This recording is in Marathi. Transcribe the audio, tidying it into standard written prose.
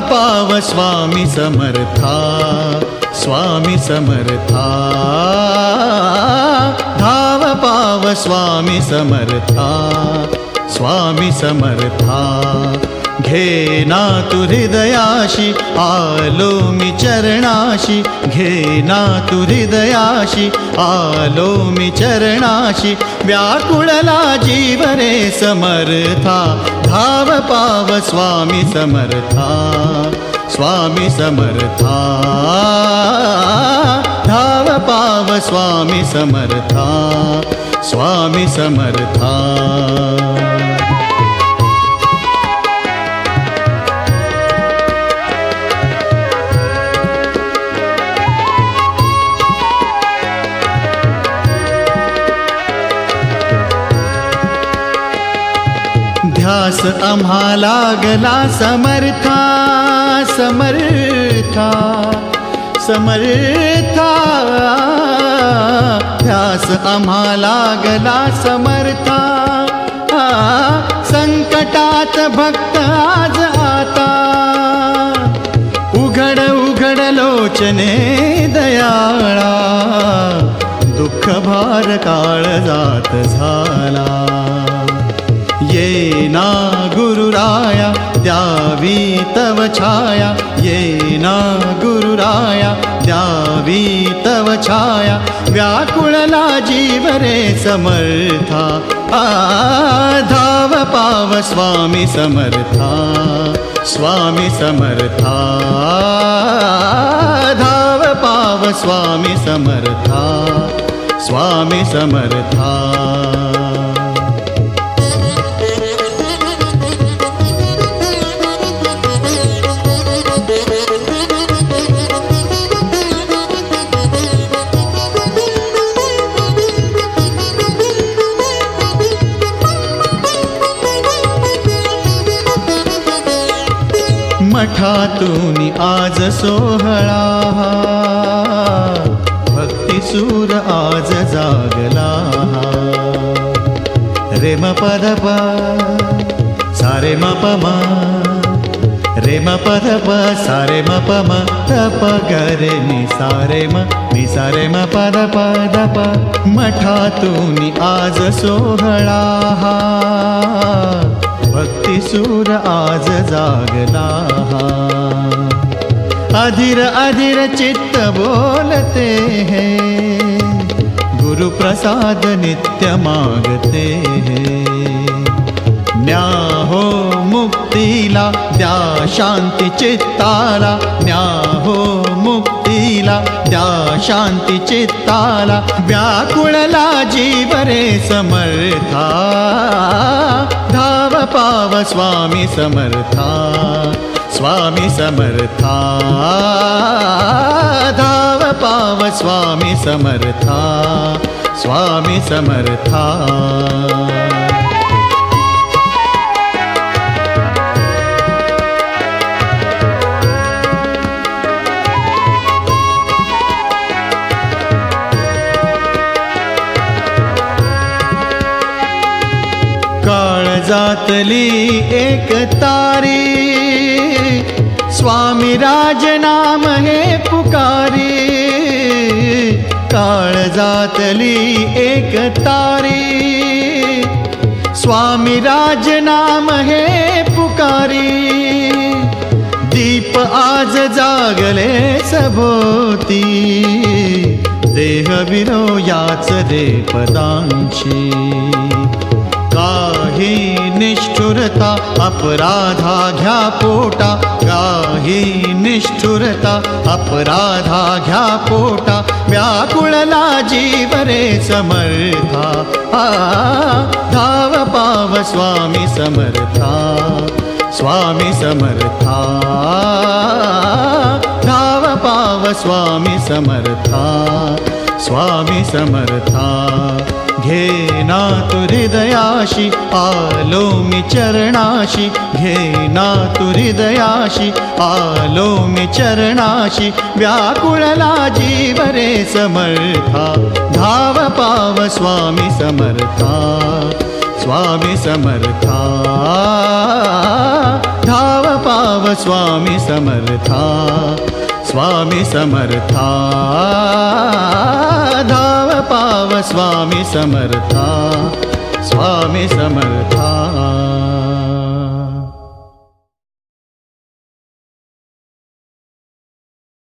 पाव स्वामी समर्था, स्वामी समर्था, धाव पाव स्वामी समर्था, स्वामी समर्था। घेना तू हृदयाशी आलो मी चरणाशी, घेना तू हृदयाशी आलो मी चरणाशी। व्याकुळला जीव रे समर्था, धाव पाव स्वामी समर्था, स्वामी समर्था, धाव पाव स्वामी समर्था, स्वामी समर्था। ध्यास आम्हा लागला समर्था, समर्था, समर्था। ध्यास आम्हा लागला समर्था, संकटात भक्त आज आता। उघड उघड लोचने दयाळा, दुःख भार काळजात झाला। ये ना गुरुराया द्यावी तव छाया, ये ना गुरुराया द्यावी तव छाया। व्याकुळला जीव रे समर्था, धाव पाव स्वामी समर्था, स्वामी समर्था, धाव पाव स्वामी समर्था, स्वामी समर्था। मठातून आज सोहळा, भक्तिसूर आज जागला। रे म पद प सारे म प म, रे म पद प सारे म प म, त प ग रे नि सारे म, नि सारे म पद पद प। मठातून आज सोहळा, भक्तिसूर आज जागला। अधीर अधीर चित्त बोलते हैं, गुरु प्रसाद नित्य मांगते हैं। न्या हो मुक्तीला द्या शांती चित्ताला, न्या हो मुक्तीला द्या शांती चित्ताला। व्याकुळला जीव रे समर्था, धाव पाव स्वामी समर्था, स्वामी समर्था, धाव पाव स्वामी समर्था, स्वामी समर्था। काळजातली एक तारी, स्वामी राज नाम हे पुकारी। काळजातली एक तारी, स्वामी राज नाम हे पुकारी। दीप आज जागले सभोवती, देह विरो याच रे पदांची। काही निष्ठुरता अपराधा घ्या पोटा, काही निष्ठुरता अपराधा घ्या पोटा। व्याकुळला जीव रे समर्था, धाव पाव स्वामी समर्था, स्वामी समर्था, धाव पाव स्वामी समर्था, स्वामी समर्था। घेना तू हृदयाशी आलो मी चरणाशी, घेना तू हृदयाशी आलो मी चरणाशी। व्याकुळला जीव रे समर्था, धाव पाव स्वामी समर्था, स्वामी समर्था, धाव पाव स्वामी समर्था, स्वामी समर्था, धाव पाव स्वामी समर्था, स्वामी समर्था।